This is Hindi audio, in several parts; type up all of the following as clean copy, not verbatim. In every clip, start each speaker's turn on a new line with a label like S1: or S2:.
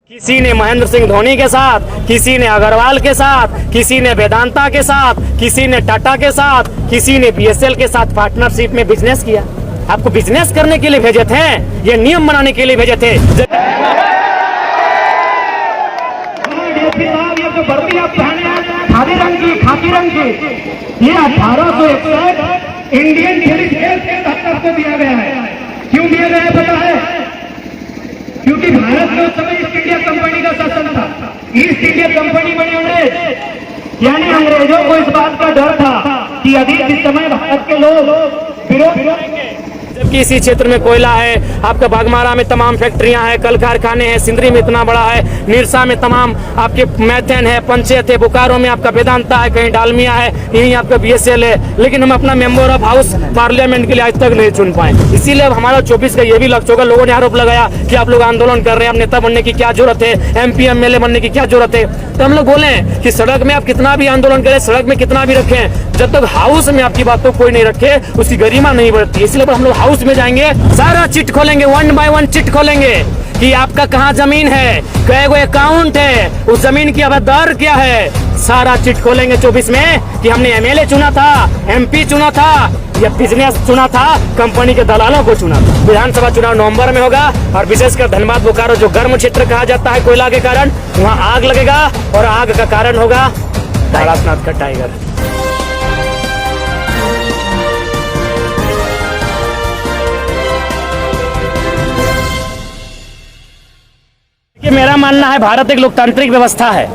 S1: किसी ने महेंद्र सिंह धोनी के साथ, किसी ने अग्रवाल के साथ, किसी ने वेदांता के साथ, किसी ने टाटा के साथ, किसी ने बीएसएल के साथ पार्टनरशिप में बिजनेस किया। आपको बिजनेस करने के लिए भेजे थे, ये नियम बनाने के लिए भेजे थे।
S2: खाकी रंग की ये 1861 इंडियन पुलिस के दफ्तर को दिया गया है। क्यों दिया गया है पता है? क्योंकि भारत में उस समय ईस्ट इंडिया कंपनी का शासन था। ईस्ट इंडिया कंपनी बनी अंग्रेज, यानी अंग्रेजों को इस बात का डर था कि यदि इस समय भारत के लोग विरोध करेंगे।
S1: जबकि इसी क्षेत्र में कोयला है, आपका बागमारा में तमाम फैक्ट्रियां हैं, कल कारखाने हैं, सिंदरी में इतना बड़ा है, निरसा में तमाम आपके मैथेन है, पंचायत है, बोकारो में आपका वेदांता है, कहीं डालमिया है, यहीं आपका बीएसएल है। लेकिन हम अपना मेंबर ऑफ हाउस पार्लियामेंट के लिए आज तक नहीं चुन पाए। इसीलिए अब हमारा 24 का ये भी लक्ष्य होगा। लोगों ने आरोप लगाया कि आप लोग आंदोलन कर रहे हैं, अब नेता बनने की क्या जरूरत है, MP MLA बनने की क्या जरूरत है। तो हम लोग बोले कि सड़क में आप कितना भी आंदोलन करें, सड़क में कितना भी रखें, जब तक हाउस में आपकी बातों कोई नहीं रखे उसकी गरिमा नहीं बढ़ती। इसलिए हम लोग हाउस में जाएंगे, सारा चिट खोलेंगे, 1 बाय 1 चिट खोलेंगे कि आपका कहाँ जमीन है, कई गो अकाउंट है, उस जमीन की आबददार क्या है, सारा चिट खोलेंगे 24 में कि हमने MLA चुना था, MP चुना था या बिजनेस चुना था, कंपनी के दलालों को चुना था। विधानसभा चुनाव नवंबर में होगा और विशेषकर धनबाद बोकारो जो गर्म क्षेत्र कहा जाता है कोयला के कारण, वहाँ आग लगेगा और आग का कारण होगा तारकनाथ का टाइगर। मेरा मानना है भारत एक लोकतांत्रिक व्यवस्था है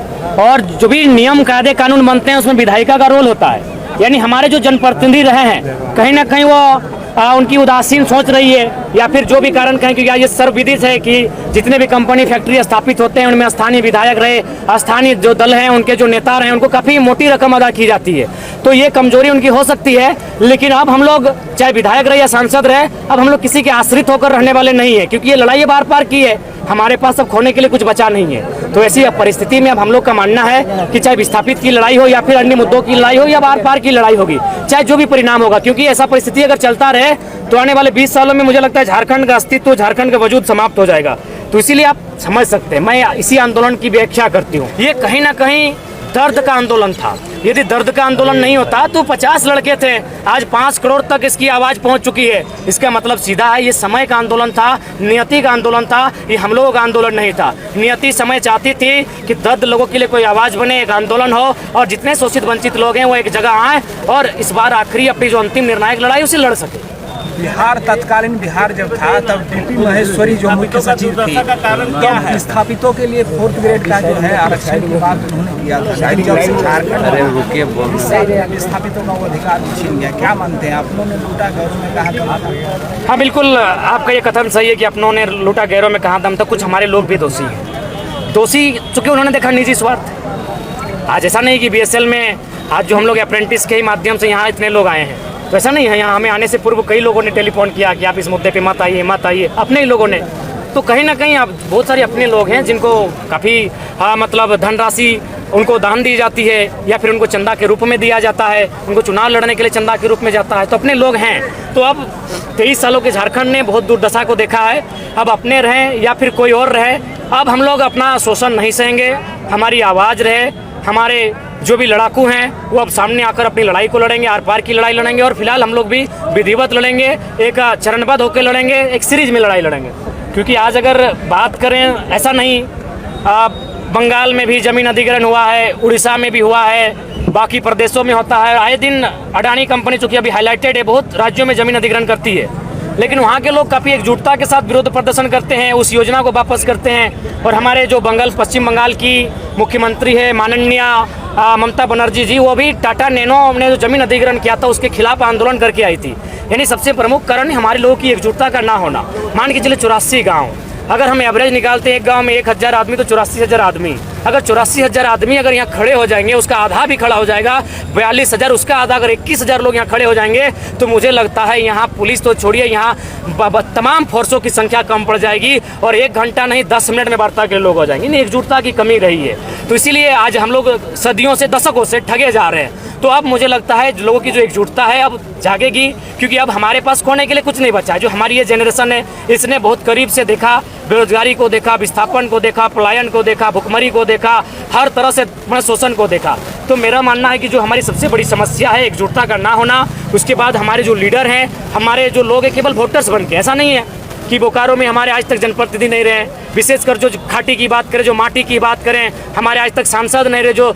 S1: और जो भी नियम कायदे कानून बनते हैं उसमें विधायिका का रोल होता है। यानी हमारे जो जनप्रतिनिधि रहे हैं कहीं ना कहीं वो उनकी उदासीन सोच रही है या फिर जो भी कारण कहें, क्योंकि ये सर्वविदित है कि जितने भी कंपनी फैक्ट्री स्थापित होते हैं उनमें स्थानीय विधायक रहे, स्थानीय जो दल हैं उनके जो नेता रहे, उनको काफ़ी मोटी रकम अदा की जाती है। तो ये कमजोरी उनकी हो सकती है, लेकिन अब हम लोग चाहे विधायक रहे या सांसद रहे, अब हम लोग किसी के आश्रित होकर रहने वाले नहीं है, क्योंकि ये लड़ाई बार पार की है, हमारे पास अब खोने के लिए कुछ बचा नहीं है। तो ऐसी परिस्थिति में अब हम लोग का मानना है कि चाहे विस्थापित की लड़ाई हो या फिर अन्य मुद्दों की लड़ाई हो या बार पार की लड़ाई होगी, चाहे जो भी परिणाम होगा, क्योंकि ऐसा परिस्थिति अगर चलता रहे तो आने वाले 20 सालों में मुझे लगता है झारखंड का अस्तित्व, झारखंड का वजूद समाप्त हो जाएगा। तो इसीलिए आप समझ सकते हैं, मैं इसी आंदोलन की व्याख्या करती हूँ। ये कहीं ना कहीं दर्द का आंदोलन था। यदि दर्द का आंदोलन नहीं होता तो 50 लड़के थे, आज 5 करोड़ तक इसकी आवाज पहुंच चुकी है। इसका मतलब सीधा है, ये समय का आंदोलन था, नियति का आंदोलन था, ये हम लोगों का आंदोलन नहीं था। नियति समय चाहती थी कि दर्द लोगों के लिए कोई आवाज बने, एक आंदोलन हो और जितने शोषित वंचित लोग हैं वो एक जगह आए और इस बार आखिरी अपनी जो अंतिम निर्णायक लड़ाई उसे लड़ सके।
S3: बिहार तत्कालीन बिहार जब था तब DP महेश्वरी जो मुख्य सचिव थी, तो विस्थापितों के लिए 4th ग्रेड का जो है आरक्षण की बात उन्होंने किया था। जब से झारखंड विस्थापितों का वो अधिकार छीन गया, क्या मानते हैं आप? उन्होंने लूटा गैरों में कहा था।
S1: हाँ बिल्कुल, आपका ये कथन सही है कि अपनों ने लूटा गैरों में कहा दम तक। कुछ हमारे लोग भी दोषी हैं, दोषी चूँकि उन्होंने देखा निजी स्वार्थ। आज ऐसा नहीं कि BSL में आज जो हम लोग अप्रेंटिस के ही माध्यम से यहाँ इतने लोग आए हैं, तो ऐसा नहीं है। यहाँ हमें आने से पूर्व कई लोगों ने टेलीफोन किया कि आप इस मुद्दे पे मत आइए, अपने ही लोगों ने। तो कहीं ना कहीं आप बहुत सारे अपने लोग हैं जिनको काफ़ी मतलब धनराशि उनको दान दी जाती है या फिर उनको चंदा के रूप में दिया जाता है, उनको चुनाव लड़ने के लिए चंदा के रूप में जाता है, तो अपने लोग हैं। तो अब 23 सालों के झारखंड ने बहुत दुर्दशा को देखा है। अब अपने रहें या फिर कोई और रहे, अब हम लोग अपना शोषण नहीं सहेंगे। हमारी आवाज़ रहे, हमारे जो भी लड़ाकू हैं वो अब सामने आकर अपनी लड़ाई को लड़ेंगे, आर पार की लड़ाई लड़ेंगे। और फिलहाल हम लोग भी विधिवत लड़ेंगे, एक चरणबद्ध होकर लड़ेंगे, एक सीरीज में लड़ाई लड़ेंगे। क्योंकि आज अगर बात करें, ऐसा नहीं, बंगाल में भी जमीन अधिग्रहण हुआ है, उड़ीसा में भी हुआ है, बाकी प्रदेशों में होता है। आए दिन अडानी कंपनी चूँकि अभी हाईलाइटेड है, बहुत राज्यों में जमीन अधिग्रहण करती है, लेकिन वहाँ के लोग काफ़ी एकजुटता के साथ विरोध प्रदर्शन करते हैं, उस योजना को वापस करते हैं। और हमारे जो पश्चिम बंगाल की मुख्यमंत्री है माननीय ममता बनर्जी जी, वो भी टाटा नैनो ने जो जमीन अधिग्रहण किया था उसके खिलाफ आंदोलन करके आई थी। यानी सबसे प्रमुख कारण हमारे लोगों की एकजुटता का ना होना। मान के चले 84 गाँव, अगर हम एवरेज निकालते हैं एक गांव में 1000 आदमी तो 84,000 आदमी। अगर 84,000 आदमी अगर यहाँ खड़े हो जाएंगे, उसका आधा भी खड़ा हो जाएगा, 42,000 उसका आधा, अगर 21,000 लोग यहाँ खड़े हो जाएंगे तो मुझे लगता है यहाँ पुलिस तो छोड़िए, यहाँ तमाम फोर्सों की संख्या कम पड़ जाएगी और 1 घंटा नहीं 10 मिनट में वार्ता के लोग हो जाएंगे। एकजुटता की कमी रही है। तो इसीलिए आज हम लोग सदियों से, दशकों से ठगे जा रहे हैं। तो अब मुझे लगता है लोगों की जो एकजुटता है अब जागेगी, क्योंकि अब हमारे पास खोने के लिए कुछ नहीं बचा है। जो हमारी ये जनरेशन है इसने बहुत करीब से देखा, बेरोजगारी को देखा, विस्थापन को देखा, पलायन को देखा, भुखमरी को देखा, हर तरह से शोषण को देखा। तो मेरा मानना है कि जो हमारी सबसे बड़ी समस्या है एकजुटता का ना होना, उसके बाद हमारे जो लीडर हैं, हमारे जो लोग हैं केवल वोटर्स बन के, ऐसा नहीं है कि बोकारो में हमारे आज तक जनप्रतिनिधि नहीं रहे, विशेषकर जो खाटी की बात करें, जो माटी की बात करें, हमारे आज तक सांसद नहीं रहे जो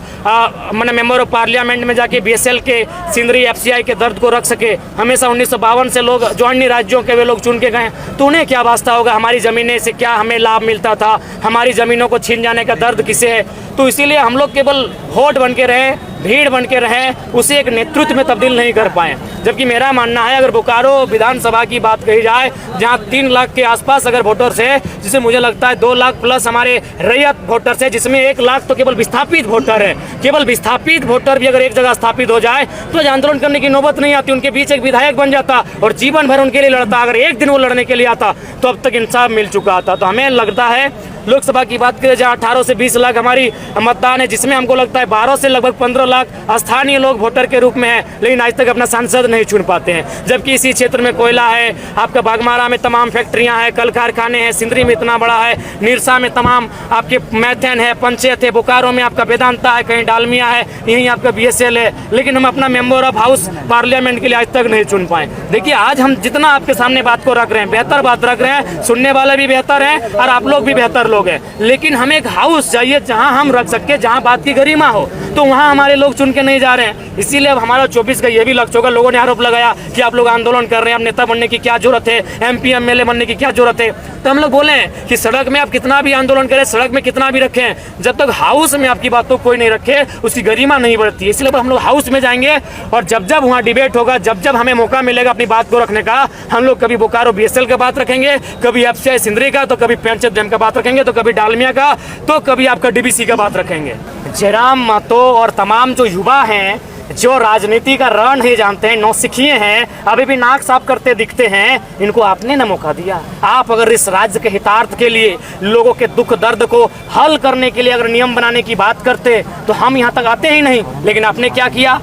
S1: मैंने मेंबर ऑफ पार्लियामेंट में जाके बीएसएल के, सिंदरी, एफसीआई के दर्द को रख सके। हमेशा 1952 से लोग जो अन्य राज्यों के वे लोग चुन के गए, तो उन्हें क्या वास्ता होगा हमारी ज़मीनें से, क्या हमें लाभ मिलता था, हमारी ज़मीनों को छीन जाने का दर्द किसे है। तो इसीलिए हम लोग केवल वोट बन के रहे, भीड़ बन के रहे, उसे एक नेतृत्व में तब्दील नहीं कर पाए। जबकि मेरा मानना है अगर बोकारो विधानसभा की बात कही जाए, जहां 3 लाख के आसपास अगर वोटर्स है, जिसे मुझे लगता है 2 लाख प्लस हमारे रैयत वोटर्स है, जिसमें 1 लाख तो केवल विस्थापित वोटर है। केवल विस्थापित वोटर भी अगर एक जगह स्थापित हो जाए तो आंदोलन करने की नौबत नहीं आती, उनके बीच एक विधायक बन जाता और जीवन भर उनके लिए लड़ता। अगर एक दिन वो लड़ने के लिए आता तो अब तक इंसाफ मिल चुका था। तो हमें लगता है लोकसभा की बात करें जहाँ 18 से 20 लाख हमारी मतदान है, जिसमें हमको लगता है 12 से लगभग 15 लाख स्थानीय लोग वोटर के रूप में हैं, लेकिन आज तक अपना सांसद नहीं चुन पाते हैं। जबकि इसी क्षेत्र में कोयला है, आपका बागमारा में तमाम फैक्ट्रियां हैं, कल कारखाने हैं, सिंदरी में इतना बड़ा है, निरसा में तमाम आपके मैथेन है, पंचायत है, बोकारो में आपका वेदांता है, कहीं डालमिया है, यहीं आपका बीएसएल है, लेकिन हम अपना मेंबर ऑफ हाउस पार्लियामेंट के लिए आज तक नहीं चुन पाए। देखिए आज हम जितना आपके सामने बात को रख रहे हैं, बेहतर बात रख रहे हैं, सुनने वाले भी बेहतर हैं और आप लोग भी बेहतर लोग हैं, लेकिन हमें एक हाउस चाहिए जहां हम रख सके, जहां बात की गरिमा हो। तो वहां हमारे लोग चुन के नहीं जा रहे हैं। इसीलिए अब हमारा 24 का ये भी लक्ष्य होगा। लोगों ने आरोप लगाया कि आप लोग आंदोलन कर रहे हैं, अब नेता बनने की क्या जरूरत है, एमपी एमएलए बनने की क्या जरूरत है। तो हम लोग बोले कि सड़क में आप कितना भी आंदोलन करें, सड़क में कितना भी रखें, जब तक हाउस में आपकी बातों को कोई नहीं रखे उसकी गरिमा नहीं बढ़ती। इसलिए हम लोग हाउस में जाएंगे और जब जब वहाँ डिबेट होगा, जब जब हमें मौका मिलेगा अपनी बात को रखने का, हम लोग कभी बोकारो बीएसएल का बात रखेंगे, कभी एफसीआई सिंदरी का, तो कभी पंचायत डैम का बात रखेंगे, तो कभी डालमिया का, तो कभी आपका डीबीसी का बात रखेंगे। जयराम महतो और तमाम जो युवा हैं जो राजनीति का रण नहीं जानते हैं, नौसिखिए हैं, अभी भी नाक साफ करते दिखते हैं, इनको आपने न मौका दिया। आप अगर इस राज्य के हितार्थ के लिए, लोगों के दुख दर्द को हल करने के लिए अगर नियम बनाने की बात करते तो हम यहाँ तक आते ही नहीं। लेकिन आपने क्या किया?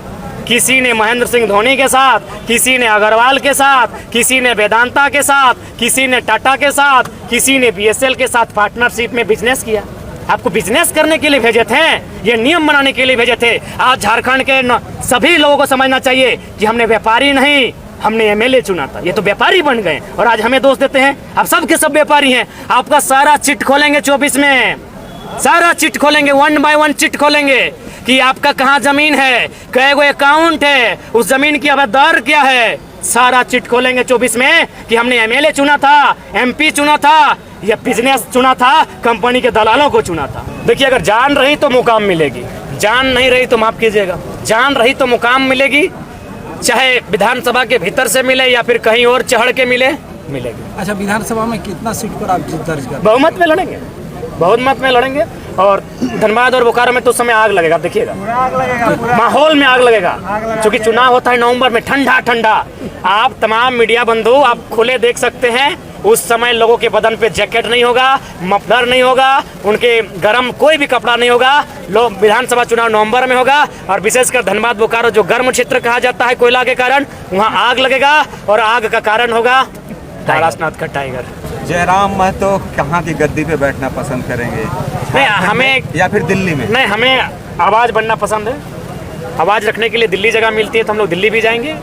S1: किसी ने महेंद्र सिंह धोनी के साथ, किसी ने अग्रवाल के साथ, किसी ने वेदांता के साथ, किसी ने टाटा के साथ, किसी ने बीएसएल के साथ पार्टनरशिप में बिजनेस किया। आपको बिजनेस करने के लिए भेजे थे, ये नियम बनाने के लिए भेजे थे। आज झारखंड के सभी लोगों को समझना चाहिए कि हमने व्यापारी नहीं, हमने एमएलए चुना था। ये तो व्यापारी बन गए और आज हमें दोष देते हैं। अब सब के सब व्यापारी हैं। आपका सारा चिट खोलेंगे 24 में, सारा चिट खोलेंगे, 1 बाय 1 चिट खोलेंगे कि आपका कहाँ जमीन है, कई गो अकाउंट है, उस जमीन की अवैध क्या है, सारा चिट खोलेंगे 24 में कि हमने एमएलए चुना था, एमपी चुना था, या बिजनेस चुना था, कंपनी के दलालों को चुना था। देखिए अगर जान रही तो मुकाम मिलेगी, जान नहीं रही तो माफ कीजिएगा, जान रही तो मुकाम मिलेगी, चाहे विधानसभा के भीतर से मिले या फिर कहीं और चढ़ के मिलेगी।
S3: अच्छा, विधानसभा में कितना सीट पर आप जीत दर्ज कर?
S1: बहुमत में लड़ेंगे, बहुमत में लड़ेंगे। और धनबाद और बोकारो में तो समय आग लगेगा, देखिएगा माहौल में आग लगेगा, क्योंकि चुनाव होता है नवंबर में, ठंडा ठंडा। आप तमाम मीडिया बंधु आप खुले देख सकते हैं, उस समय लोगों के बदन पे जैकेट नहीं होगा, मफलर नहीं होगा, उनके गर्म कोई भी कपड़ा नहीं होगा। लोग विधानसभा चुनाव नवंबर में होगा और विशेषकर धनबाद बोकारो जो गर्म क्षेत्र कहा जाता है कोयला के कारण, वहाँ आग लगेगा और आग का कारण होगा तारानाथ का टाइगर।
S4: जयराम महतो कहाँ की गद्दी पे बैठना पसंद करेंगे?
S1: नहीं हमें,
S4: या फिर दिल्ली में?
S1: नहीं, हमें आवाज़ बनना पसंद है। आवाज़ रखने के लिए दिल्ली जगह मिलती है तो हम लोग दिल्ली भी जाएंगे,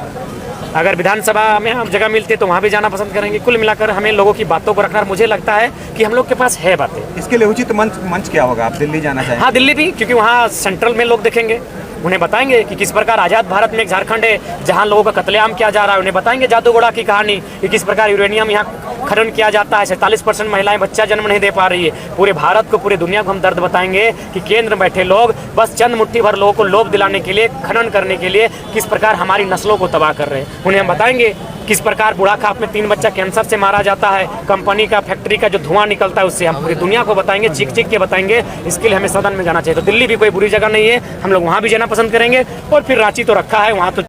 S1: अगर विधानसभा में हम जगह मिलती है तो वहाँ भी जाना पसंद करेंगे। कुल मिलाकर हमें लोगों की बातों को रखना, मुझे लगता है कि हम लोग के पास है बातें।
S4: इसके लिए उचित मंच क्या होगा? आप दिल्ली जाना चाहेंगे?
S1: हाँ, दिल्ली भी, क्योंकि वहाँ सेंट्रल में लोग देखेंगे, उन्हें बताएंगे कि किस प्रकार आज़ाद भारत में एक झारखंड है जहाँ लोगों का कत्लेआम किया जा रहा है। उन्हें बताएंगे जादूगोड़ा की कहानी कि किस प्रकार यूरेनियम यहाँ खनन किया जाता है, 47% महिलाएं बच्चा जन्म नहीं दे पा रही है। पूरे भारत को, पूरे दुनिया को हम दर्द बताएंगे कि केंद्र में बैठे लोग बस चंद मुट्ठी भर लोगों को लोभ दिलाने के लिए, खनन करने के लिए किस प्रकार हमारी नस्लों को तबाह कर रहे हैं। उन्हें हम बताएंगे किस प्रकार बुढ़ाखाप में 3 बच्चा कैंसर से मारा जाता है, कंपनी का, फैक्ट्री का जो धुआं निकलता है उससे। हम पूरी दुनिया को बताएंगे, चीख चीख के बताएंगे। इसके लिए हमें सदन में जाना चाहिए। तो दिल्ली भी कोई बुरी जगह नहीं है, हम लोग वहाँ भी जाना पसंद करेंगे। और फिर रांची तो रखा है, वहाँ तो